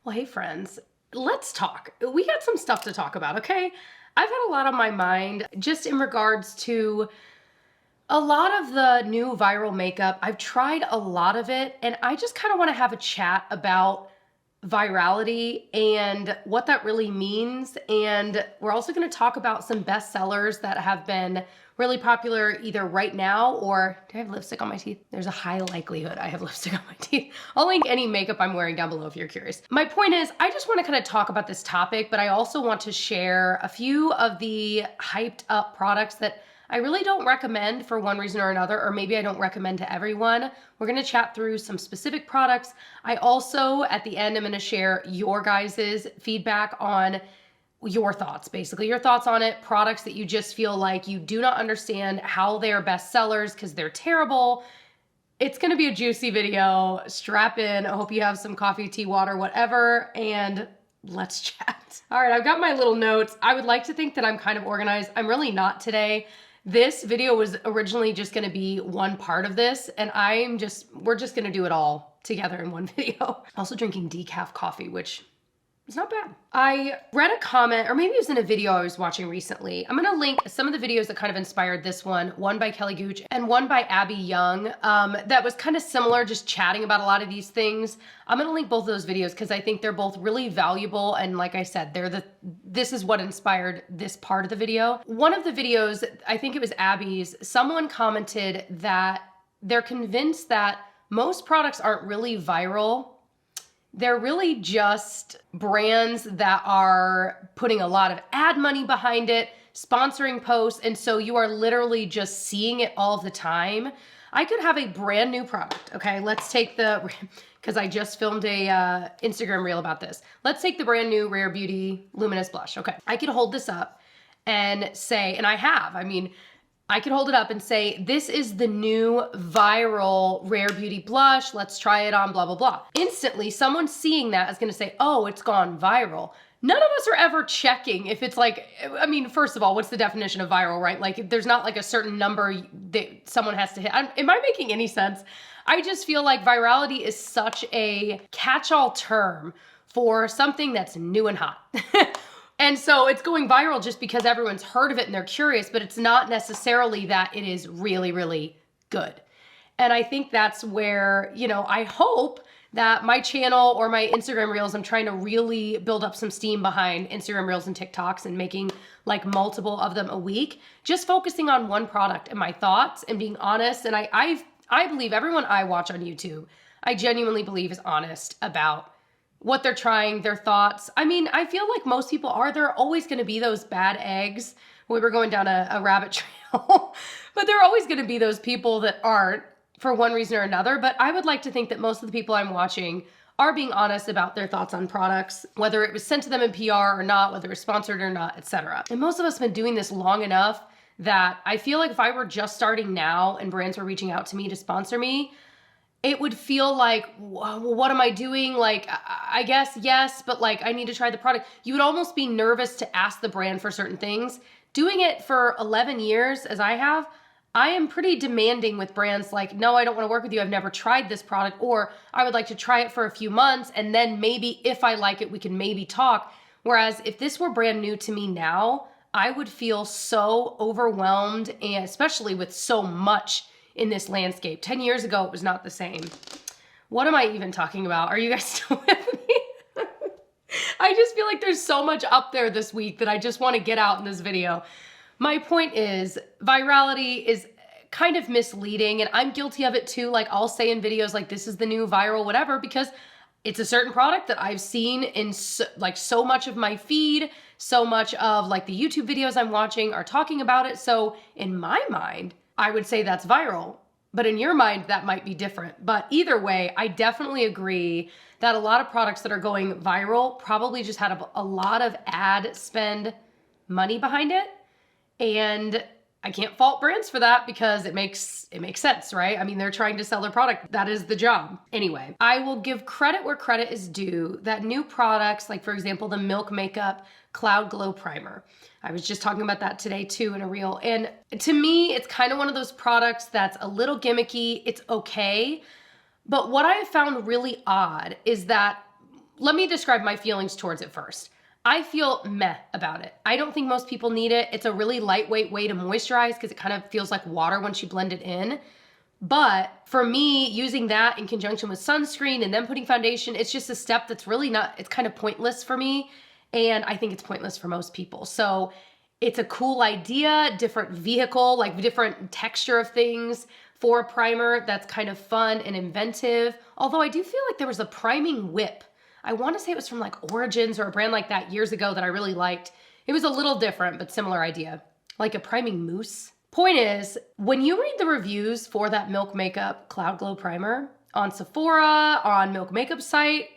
Well, hey friends, let's talk. We got some stuff to talk about, okay? I've had a lot on my mind just in regards to a lot of the new viral makeup. I've tried a lot of it, and I just kind of want to have a chat about virality and what that really means. And we're also going to talk about some bestsellers that have been really popular either right now or do I have lipstick on my teeth? There's a high likelihood I have lipstick on my teeth. I'll link any makeup I'm wearing down below if you're curious. My point is, I just want to kind of talk about this topic, but I also want to share a few of the hyped up products that I really don't recommend for one reason or another, or maybe I don't recommend to everyone. We're gonna chat through some specific products. I also, at the end, I'm gonna share your guys' feedback on your thoughts, basically your thoughts on it, products that you just feel like you do not understand how they are best sellers because they're terrible. It's gonna be a juicy video. Strap in. I hope you have some coffee, tea, water, whatever, and let's chat. All right, I've got my little notes. I would like to think that I'm kind of organized. I'm really not today. This video was originally just gonna be one part of this, and we're just gonna do it all together in one video. Also drinking decaf coffee, which is not bad. I read a comment, or maybe it was in a video I was watching recently. I'm gonna link some of the videos that kind of inspired this one by Kelly Gooch and one by Abby Young, that was kind of similar, just chatting about a lot of these things. I'm gonna link both of those videos because I think they're both really valuable, and like I said, this is what inspired this part of the video. One of the videos, I think it was Abby's, someone commented that they're convinced that most products aren't really viral. They're really just brands that are putting a lot of ad money behind it, sponsoring posts, and so you are literally just seeing it all the time. I could have a brand new product, okay? Let's take because I just filmed a Instagram reel about this. Let's take the brand new Rare Beauty Luminous Blush, okay? I could hold this up and say, and I could hold it up and say, this is the new viral Rare Beauty blush. Let's try it on, blah, blah, blah. Instantly, someone seeing that is gonna say, oh, it's gone viral. None of us are ever checking if it's like, first of all, what's the definition of viral, right? Like, there's not like a certain number that someone has to hit. Am I making any sense? I just feel like virality is such a catch-all term for something that's new and hot. And so it's going viral just because everyone's heard of it and they're curious, but it's not necessarily that it is really, really good. And I think that's where, I hope that my channel or my Instagram Reels, I'm trying to really build up some steam behind Instagram Reels and TikToks and making like multiple of them a week, just focusing on one product and my thoughts and being honest. And I believe everyone I watch on YouTube, I genuinely believe is honest about what they're trying, their thoughts. I feel like most people are. There are always gonna be those bad eggs. We were going down a rabbit trail, but there are always gonna be those people that aren't for one reason or another. But I would like to think that most of the people I'm watching are being honest about their thoughts on products, whether it was sent to them in PR or not, whether it was sponsored or not, etc. And most of us have been doing this long enough that I feel like if I were just starting now and brands were reaching out to me to sponsor me, it would feel like, well, what am I doing? Like, I guess yes, but like, I need to try the product. You would almost be nervous to ask the brand for certain things. Doing it for 11 years, as I have, I am pretty demanding with brands like, no, I don't want to work with you. I've never tried this product, or I would like to try it for a few months, and then maybe if I like it, we can maybe talk. Whereas if this were brand new to me now, I would feel so overwhelmed, and especially with so much in this landscape. 10 years ago, it was not the same. What am I even talking about? Are you guys still with me? I just feel like there's so much up there this week that I just want to get out in this video. My point is, virality is kind of misleading, and I'm guilty of it too. Like, I'll say in videos like, this is the new viral whatever, because it's a certain product that I've seen in so much of my feed, so much of like the YouTube videos I'm watching are talking about it. So in my mind, I would say that's viral, but in your mind, that might be different. But either way, I definitely agree that a lot of products that are going viral probably just had a lot of ad spend money behind it. And I can't fault brands for that because it makes sense, right? They're trying to sell their product. That is the job. Anyway, I will give credit where credit is due, that new products, like for example, the Milk Makeup Cloud Glow Primer. I was just talking about that today too in a reel. And to me, it's kind of one of those products that's a little gimmicky. It's okay. But what I have found really odd is that let me describe my feelings towards it first. I feel meh about it. I don't think most people need it. It's a really lightweight way to moisturize because it kind of feels like water once you blend it in. But for me, using that in conjunction with sunscreen and then putting foundation, it's just a step that's really not, it's kind of pointless for me. And I think it's pointless for most people. So it's a cool idea, different vehicle, like different texture of things for a primer that's kind of fun and inventive. Although I do feel like there was a priming whip. I want to say it was from like Origins or a brand like that years ago that I really liked. It was a little different, but similar idea. Like a priming mousse. Point is, when you read the reviews for that Milk Makeup Cloud Glow Primer on Sephora, on Milk Makeup site,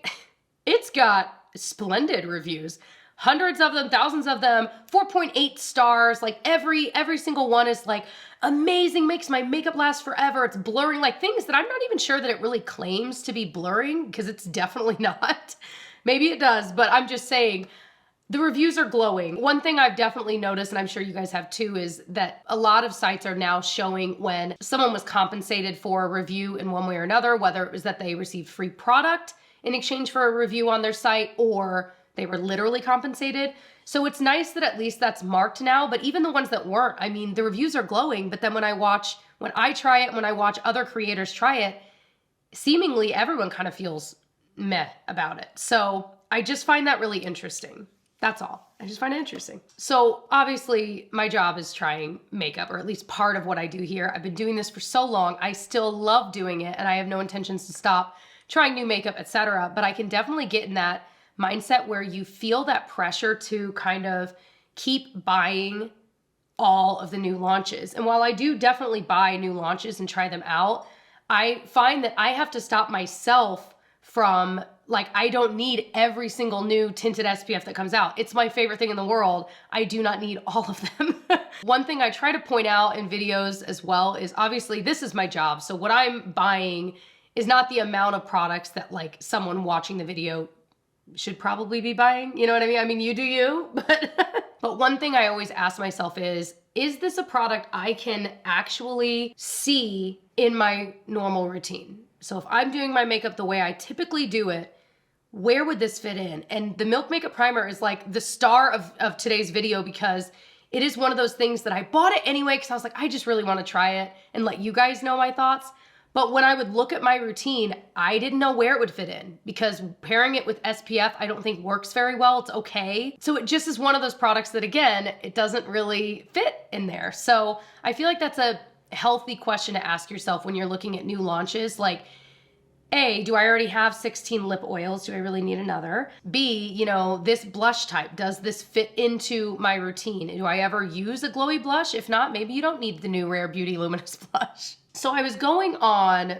it's got splendid reviews. Hundreds of them, thousands of them, 4.8 stars. Like every single one is like amazing, makes my makeup last forever. It's blurring, like things that I'm not even sure that it really claims to be blurring, because it's definitely not. Maybe it does, but I'm just saying, the reviews are glowing. One thing I've definitely noticed, and I'm sure you guys have too, is that a lot of sites are now showing when someone was compensated for a review in one way or another, whether it was that they received free product in exchange for a review on their site, or they were literally compensated. So it's nice that at least that's marked now, but even the ones that weren't, I mean, the reviews are glowing, but then when I try it, when I watch other creators try it, seemingly everyone kind of feels meh about it. So I just find that really interesting. That's all. I just find it interesting. So obviously my job is trying makeup, or at least part of what I do here. I've been doing this for so long. I still love doing it, and I have no intentions to stop trying new makeup, etc. But I can definitely get in that mindset where you feel that pressure to kind of keep buying all of the new launches. And while I do definitely buy new launches and try them out, I find that I have to stop myself from, like, I don't need every single new tinted SPF that comes out. It's my favorite thing in the world. I do not need all of them. One thing I try to point out in videos as well is, obviously this is my job. So what I'm buying is not the amount of products that like someone watching the video should probably be buying. You know what I mean? I mean, you do you, but one thing I always ask myself is this a product I can actually see in my normal routine? So if I'm doing my makeup the way I typically do it, where would this fit in? And the Milk Makeup Primer is like the star of today's video, because it is one of those things that I bought it anyway because I was like, I just really want to try it and let you guys know my thoughts. But when I would look at my routine, I didn't know where it would fit in, because pairing it with SPF I don't think works very well. It's okay. So it just is one of those products that, again, it doesn't really fit in there. So I feel like that's a healthy question to ask yourself when you're looking at new launches. Like, A, do I already have 16 lip oils? Do I really need another? B, you know, this blush type, does this fit into my routine? Do I ever use a glowy blush? If not, maybe you don't need the new Rare Beauty Luminous Blush. So I was going on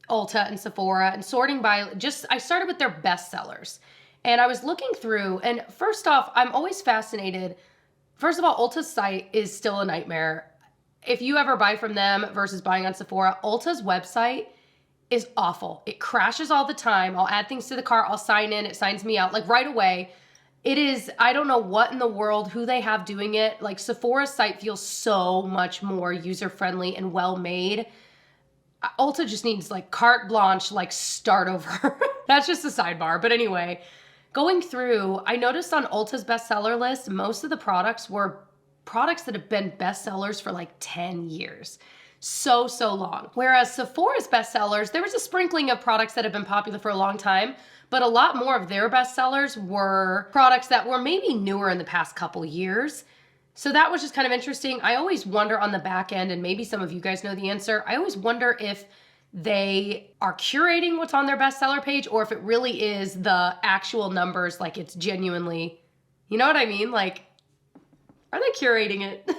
Ulta and Sephora and sorting by I started with their best sellers. And I was looking through, and first off, I'm always fascinated. First of all, Ulta's site is still a nightmare. If you ever buy from them versus buying on Sephora, Ulta's website is awful. It crashes all the time. I'll add things to the cart, I'll sign in, it signs me out like right away. It is, I don't know what in the world, who they have doing it. Like, Sephora's site feels so much more user-friendly and well-made. Ulta just needs like carte blanche, like start over. That's just a sidebar. But anyway, going through, I noticed on Ulta's bestseller list, most of the products were products that have been bestsellers for like 10 years. So long. Whereas Sephora's bestsellers, there was a sprinkling of products that have been popular for a long time, but a lot more of their bestsellers were products that were maybe newer in the past couple years. So that was just kind of interesting. I always wonder on the back end, and maybe some of you guys know the answer, I always wonder if they are curating what's on their bestseller page, or if it really is the actual numbers, like it's genuinely, you know what I mean? Like, are they curating it?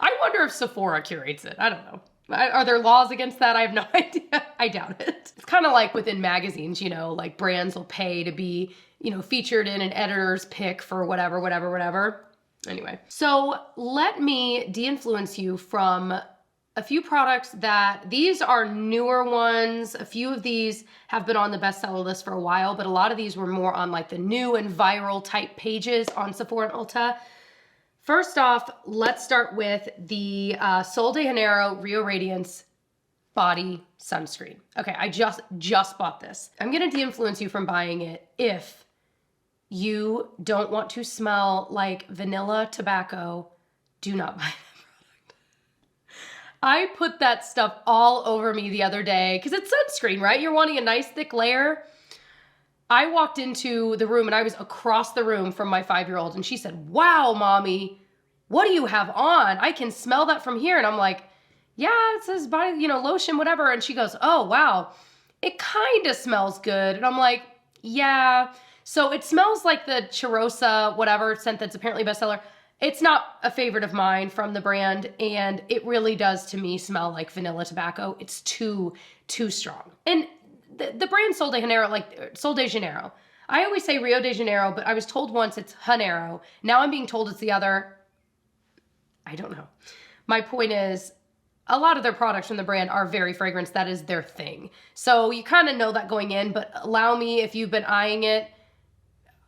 I wonder if Sephora curates it. I don't know. Are there laws against that? I have no idea. I doubt it. It's kind of like within magazines, you know, like brands will pay to be, you know, featured in an editor's pick for whatever. Anyway, so let me de-influence you from a few products that, these are newer ones. A few of these have been on the bestseller list for a while, but a lot of these were more on like the new and viral type pages on Sephora and Ulta. First off, let's start with the Sol de Janeiro Rio Radiance Body Sunscreen. Okay, I just bought this. I'm gonna de-influence you from buying it if you don't want to smell like vanilla tobacco, do not buy that product. I put that stuff all over me the other day because it's sunscreen, right? You're wanting a nice thick layer. I walked into the room and I was across the room from my 5-year-old and she said, "Wow, mommy, what do you have on? I can smell that from here." And I'm like, "Yeah, it says body, lotion, whatever." And she goes, "Oh, wow, it kind of smells good." And I'm like, "Yeah." So it smells like the Charosa, whatever scent that's apparently a bestseller. It's not a favorite of mine from the brand. And it really does to me smell like vanilla tobacco. It's too strong. And the brand Sol de Janeiro. I always say Rio de Janeiro, but I was told once it's Janeiro. Now I'm being told it's the other. I don't know. My point is, a lot of their products from the brand are very fragrance. That is their thing. So you kind of know that going in, but allow me, if you've been eyeing it,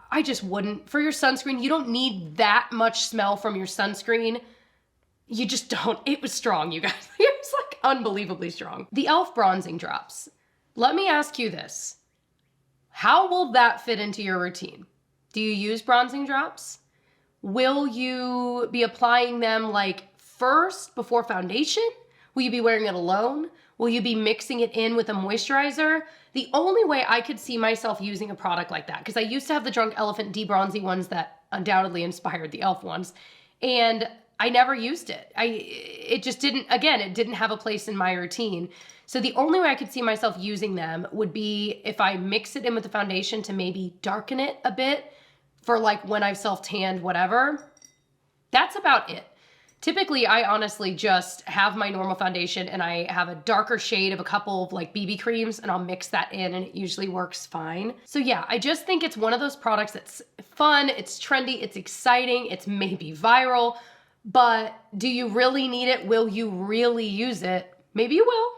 I just wouldn't. For your sunscreen, you don't need that much smell from your sunscreen. You just don't. It was strong, you guys. It was like unbelievably strong. The e.l.f. bronzing drops. Let me ask you this. How will that fit into your routine? Do you use bronzing drops? Will you be applying them like first before foundation? Will you be wearing it alone? Will you be mixing it in with a moisturizer? The only way I could see myself using a product like that, because I used to have the Drunk Elephant de-bronzy ones that undoubtedly inspired the e.l.f. ones, and I never used it. It just didn't, again, it didn't have a place in my routine. So the only way I could see myself using them would be if I mix it in with the foundation to maybe darken it a bit for like when I've self-tanned, whatever. That's about it. Typically, I honestly just have my normal foundation and I have a darker shade of a couple of like BB creams and I'll mix that in and it usually works fine. So yeah, I just think it's one of those products that's fun, it's trendy, it's exciting, it's maybe viral, but do you really need it? Will you really use it? Maybe you will,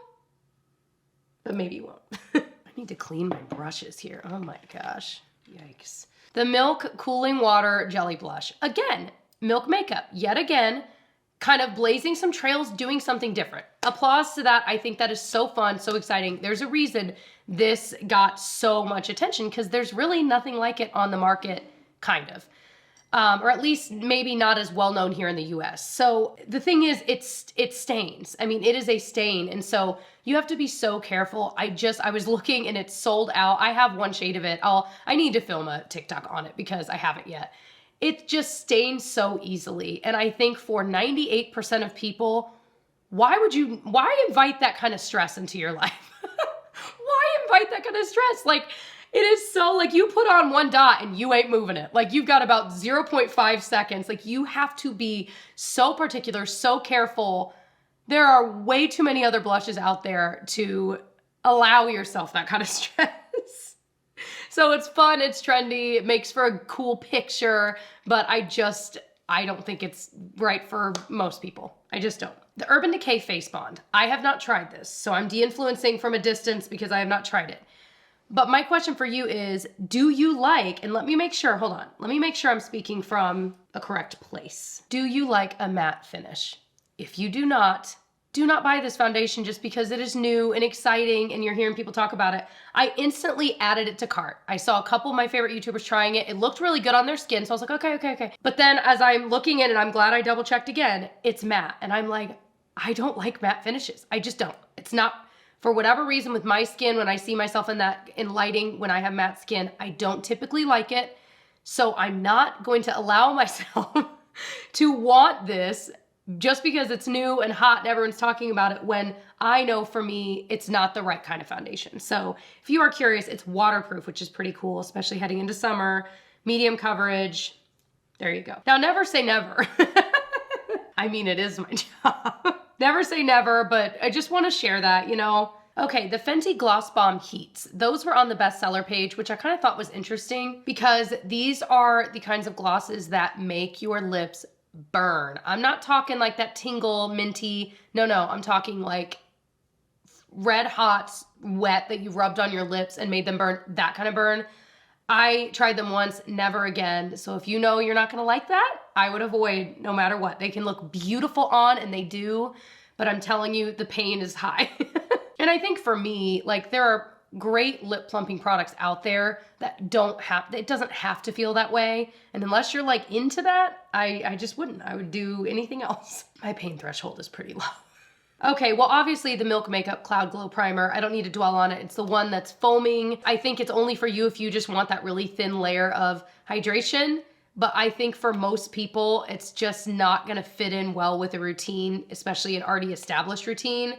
but maybe you won't. I need to clean my brushes here. Oh my gosh, yikes. The Milk Cooling Water Jelly Blush. Again, Milk makeup, yet again, kind of blazing some trails, doing something different. Applause to that. I think that is so fun, so exciting. There's a reason this got so much attention because there's really nothing like it on the market, kind of. Or at least maybe not as well known here in the US. So the thing is, it stains. I mean, it is a stain. And so you have to be so careful. I was looking and it's sold out. I have one shade of it. I need to film a TikTok on it because I haven't yet. It just stains so easily. And I think for 98% of people, why invite that kind of stress into your life? Why invite that kind of stress? Like, it is so, like, you put on one dot and you ain't moving it. Like, you've got about 0.5 seconds. Like, you have to be so particular, so careful. There are way too many other blushes out there to allow yourself that kind of stress. So it's fun, it's trendy, it makes for a cool picture, but I don't think it's right for most people. I just don't. The Urban Decay Face Bond. I have not tried this, so I'm de-influencing from a distance because I have not tried it. But my question for you is, do you like, and let me make sure, hold on, let me make sure I'm speaking from a correct place. Do you like a matte finish? If you do not buy this foundation just because it is new and exciting and you're hearing people talk about it. I instantly added it to cart. I saw a couple of my favorite YouTubers trying it. It looked really good on their skin, so I was like, okay. But then as I'm looking in, and I'm glad I double checked again, it's matte. And I'm like, I don't like matte finishes. I just don't. It's not, for whatever reason with my skin, when I see myself in lighting, when I have matte skin, I don't typically like it. So I'm not going to allow myself to want this just because it's new and hot and everyone's talking about it, when I know for me, it's not the right kind of foundation. So if you are curious, it's waterproof, which is pretty cool, especially heading into summer, medium coverage. There you go. Now, never say never. I mean, it is my job. Never say never, but I just want to share that, Okay, the Fenty Gloss Bomb Heats. Those were on the bestseller page, which I kind of thought was interesting because these are the kinds of glosses that make your lips burn. I'm not talking like that tingle, minty. No, I'm talking like red hot, wet that you rubbed on your lips and made them burn, that kind of burn. I tried them once, never again. So if you know you're not gonna like that, I would avoid no matter what. They can look beautiful on, and they do, but I'm telling you, the pain is high. And I think for me, like, there are great lip plumping products out there that it doesn't have to feel that way. And unless you're like into that, I just wouldn't. I would do anything else. My pain threshold is pretty low. Okay, well, obviously the Milk Makeup Cloud Glow Primer, I don't need to dwell on it. It's the one that's foaming. I think it's only for you if you just want that really thin layer of hydration. But I think for most people, it's just not gonna fit in well with a routine, especially an already established routine.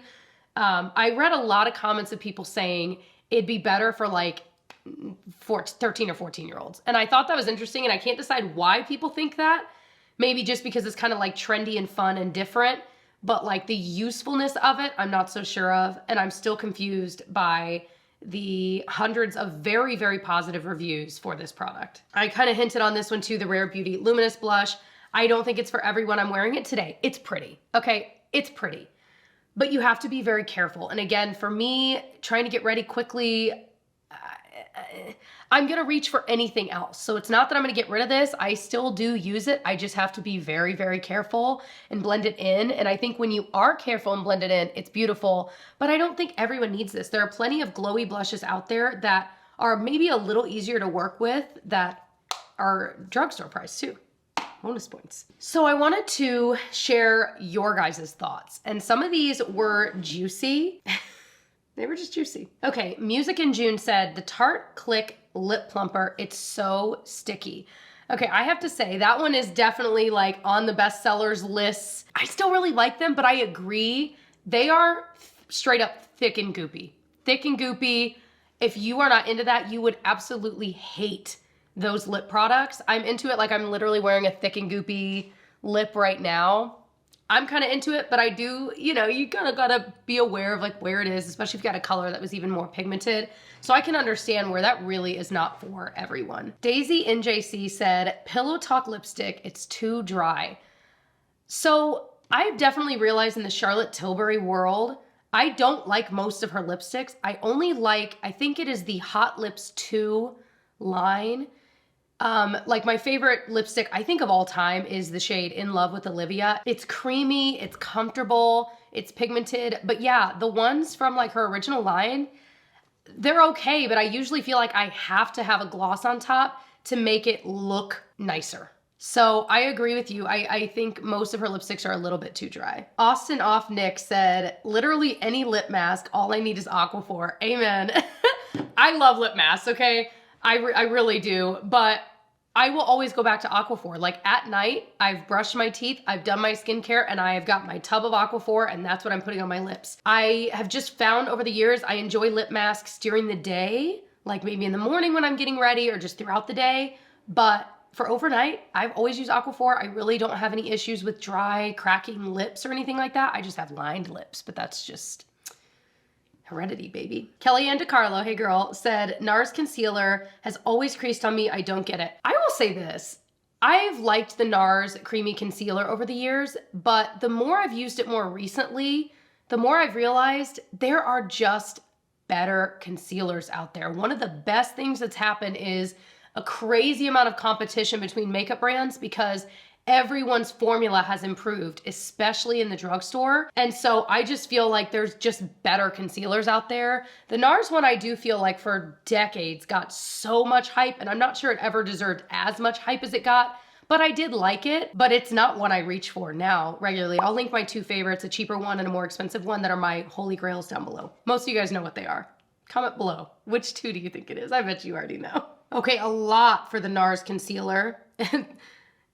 I read a lot of comments of people saying it'd be better for like 13 or 14-year-olds. And I thought that was interesting, and I can't decide why people think that. Maybe just because it's kind of like trendy and fun and different. But like the usefulness of it, I'm not so sure of. And I'm still confused by the hundreds of very, very positive reviews for this product. I kind of hinted on this one too, the Rare Beauty Luminous Blush. I don't think it's for everyone. I'm wearing it today. It's pretty, okay? It's pretty. But you have to be very careful. And again, for me, trying to get ready quickly, I'm gonna reach for anything else. So it's not that I'm gonna get rid of this. I still do use it. I just have to be very, very careful and blend it in. And I think when you are careful and blend it in, it's beautiful. But I don't think everyone needs this. There are plenty of glowy blushes out there that are maybe a little easier to work with that are drugstore price too. Bonus points. So I wanted to share your guys' thoughts. And some of these were juicy. They were just juicy. Okay, Music in June said, the Tarte Click Lip Plumper, it's so sticky. Okay, I have to say, that one is definitely like on the bestsellers lists. I still really like them, but I agree. They are straight up thick and goopy. Thick and goopy. If you are not into that, you would absolutely hate those lip products. I'm into it like I'm literally wearing a thick and goopy lip right now. I'm kind of into it, but I do, you know, you kind of gotta be aware of like where it is, especially if you got a color that was even more pigmented. So I can understand where that really is not for everyone. Daisy NJC said, Pillow Talk lipstick, it's too dry. So I've definitely realized in the Charlotte Tilbury world, I don't like most of her lipsticks. I only like, I think it is the Hot Lips 2 line. Like my favorite lipstick, I think of all time, is the shade In Love with Olivia. It's creamy, it's comfortable, it's pigmented. But yeah, the ones from like her original line, they're okay, but I usually feel like I have to have a gloss on top to make it look nicer. So I agree with you. I think most of her lipsticks are a little bit too dry. Austin Off Nick said, literally any lip mask, all I need is Aquaphor. Amen. I love lip masks, okay? I really do, but I will always go back to Aquaphor. Like at night, I've brushed my teeth, I've done my skincare, and I have got my tub of Aquaphor, and that's what I'm putting on my lips. I have just found over the years, I enjoy lip masks during the day, like maybe in the morning when I'm getting ready or just throughout the day. But for overnight, I've always used Aquaphor. I really don't have any issues with dry, cracking lips or anything like that. I just have lined lips, but that's just heredity, baby. Kellyanne DeCarlo, hey girl, said, NARS concealer has always creased on me. I don't get it. I will say this. I've liked the NARS creamy concealer over the years, but the more I've used it more recently, the more I've realized there are just better concealers out there. One of the best things that's happened is a crazy amount of competition between makeup brands because everyone's formula has improved, especially in the drugstore. And so I just feel like there's just better concealers out there. The NARS one I do feel like for decades got so much hype, and I'm not sure it ever deserved as much hype as it got, but I did like it, but it's not one I reach for now regularly. I'll link my two favorites, a cheaper one and a more expensive one, that are my holy grails down below. Most of you guys know what they are. Comment below. Which two do you think it is? I bet you already know. Okay, a lot for the NARS concealer.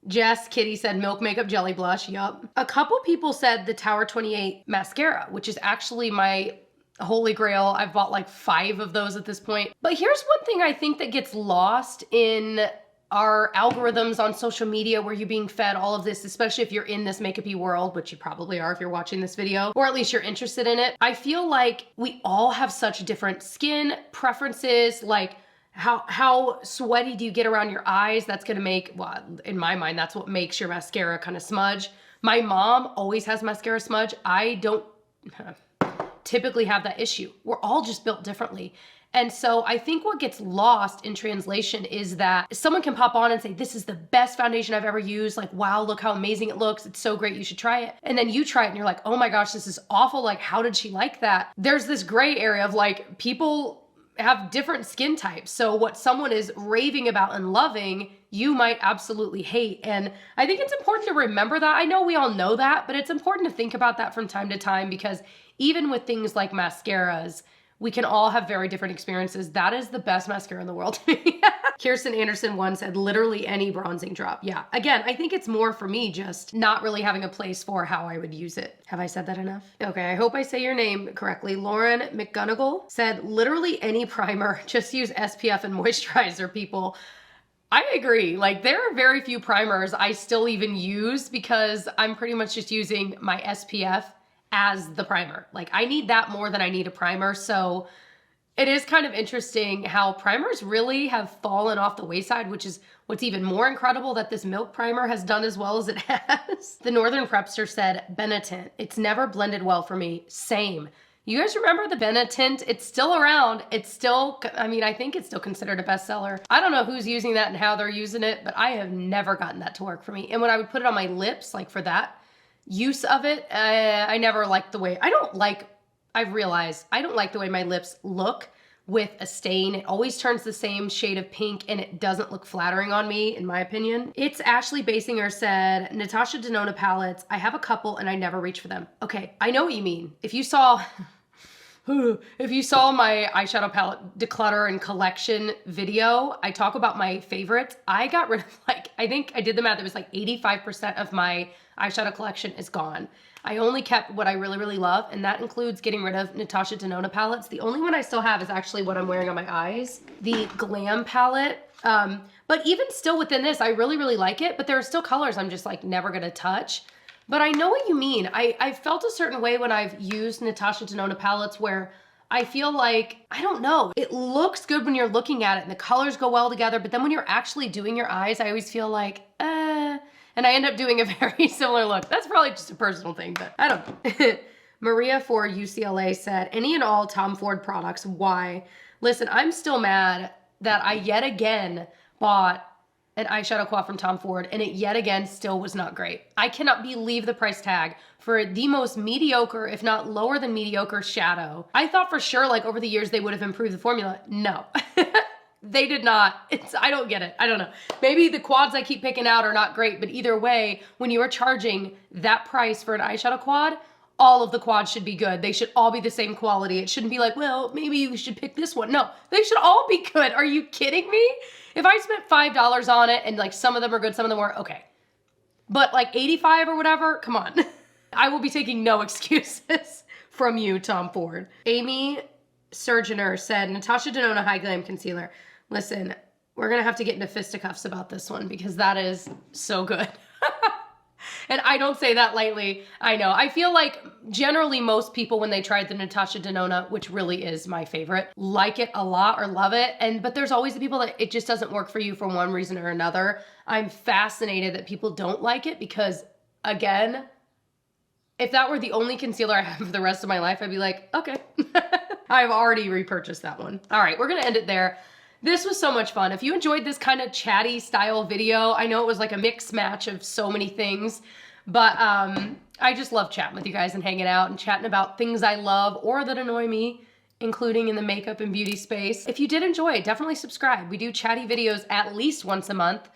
Jess Kitty said Milk Makeup Jelly Blush, yup. A couple people said the Tower 28 mascara, which is actually my holy grail. I've bought like 5 of those at this point. But here's one thing I think that gets lost in our algorithms on social media where you're being fed all of this, especially if you're in this makeup-y world, which you probably are if you're watching this video, or at least you're interested in it. I feel like we all have such different skin preferences, like how sweaty do you get around your eyes? That's gonna make, well, in my mind, that's what makes your mascara kind of smudge. My mom always has mascara smudge. I don't typically have that issue. We're all just built differently. And so I think what gets lost in translation is that someone can pop on and say, this is the best foundation I've ever used. Like, wow, look how amazing it looks. It's so great. You should try it. And then you try it and you're like, oh my gosh, this is awful. Like, how did she like that? There's this gray area of like, people have different skin types. So what someone is raving about and loving, you might absolutely hate. And I think it's important to remember that. I know we all know that, but it's important to think about that from time to time, because even with things like mascaras, we can all have very different experiences. That is the best mascara in the world to me. Kirsten Anderson once said, literally any bronzing drop. Yeah, again, I think it's more for me just not really having a place for how I would use it. Have I said that enough? Okay, I hope I say your name correctly. Lauren McGonigal said, literally any primer, just use SPF and moisturizer, people. I agree. Like, there are very few primers I still even use because I'm pretty much just using my SPF as the primer. Like, I need that more than I need a primer. So it is kind of interesting how primers really have fallen off the wayside, which is what's even more incredible that this Milk primer has done as well as it has. The Northern Prepster said, Benetint, it's never blended well for me. Same. You guys remember the Benetint? It's still around. It's still, I mean, I think it's still considered a bestseller. I don't know who's using that and how they're using it, but I have never gotten that to work for me. And when I would put it on my lips, like for that use of it, I never liked the way, I've realized I don't like the way my lips look with a stain. It always turns the same shade of pink and it doesn't look flattering on me, in my opinion. It's Ashley Basinger said, Natasha Denona palettes, I have a couple and I never reach for them. Okay, I know what you mean. If you saw my eyeshadow palette declutter and collection video, I talk about my favorites. I got rid of I think I did the math. It was 85% of my eyeshadow collection is gone. I only kept what I really, really love, and that includes getting rid of Natasha Denona palettes. The only one I still have is actually what I'm wearing on my eyes, the Glam palette. But even still within this, I really, really like it, but there are still colors I'm just never gonna touch. But I know what you mean. I felt a certain way when I've used Natasha Denona palettes where I feel like, I don't know, it looks good when you're looking at it and the colors go well together, but then when you're actually doing your eyes, I always feel like, and I end up doing a very similar look. That's probably just a personal thing, but I don't know. Maria for UCLA said, any and all Tom Ford products, why? Listen, I'm still mad that I yet again bought an eyeshadow quad from Tom Ford and it yet again still was not great. I cannot believe the price tag for the most mediocre, if not lower than mediocre shadow. I thought for sure over the years they would have improved the formula. No. They did not. I don't get it. I don't know. Maybe the quads I keep picking out are not great, but either way, when you are charging that price for an eyeshadow quad, all of the quads should be good. They should all be the same quality. It shouldn't be well, maybe we should pick this one. No, they should all be good. Are you kidding me? If I spent $5 on it and some of them are good, some of them weren't, okay. But 85 or whatever, come on. I will be taking no excuses from you, Tom Ford. Amy Surgeoner said, Natasha Denona High Glam Concealer. Listen, we're gonna have to get into fisticuffs about this one because that is so good. And I don't say that lightly. I know. I feel like generally most people, when they tried the Natasha Denona, which really is my favorite, like it a lot or love it. But there's always the people that it just doesn't work for you for one reason or another. I'm fascinated that people don't like it because, again, if that were the only concealer I have for the rest of my life, I'd be like, okay. I've already repurchased that one. All right, we're gonna end it there. This was so much fun. If you enjoyed this kind of chatty style video, I know it was a mix match of so many things, but I just love chatting with you guys and hanging out and chatting about things I love or that annoy me, including in the makeup and beauty space. If you did enjoy it, definitely subscribe. We do chatty videos at least once a month.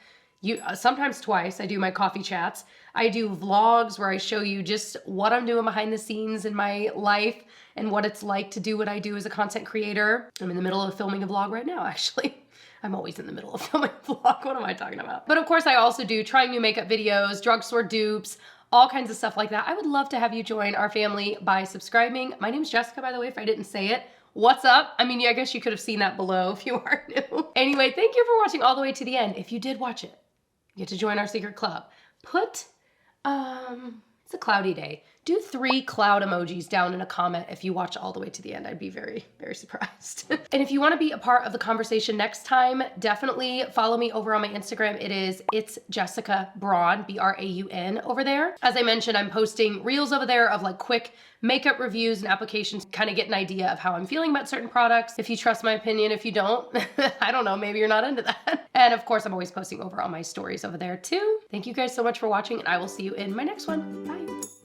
Sometimes twice. I do my coffee chats. I do vlogs where I show you just what I'm doing behind the scenes in my life and what it's like to do what I do as a content creator. I'm in the middle of filming a vlog right now, actually. I'm always in the middle of filming a vlog. What am I talking about? But of course, I also do trying new makeup videos, drugstore dupes, all kinds of stuff like that. I would love to have you join our family by subscribing. My name's Jessica, by the way, if I didn't say it. What's up? I mean, I guess you could have seen that below if you are new. Anyway, thank you for watching all the way to the end. If you did watch it, you get to join our secret club. Put, it's a cloudy day. Do 3 cloud emojis down in a comment if you watch all the way to the end. I'd be very, very surprised. And if you want to be a part of the conversation next time, definitely follow me over on my Instagram. It's Jessica Braun, B-R-A-U-N over there. As I mentioned, I'm posting reels over there of quick makeup reviews and applications, kind of get an idea of how I'm feeling about certain products. If you trust my opinion, if you don't, I don't know, maybe you're not into that. And of course, I'm always posting over on my stories over there too. Thank you guys so much for watching and I will see you in my next one. Bye.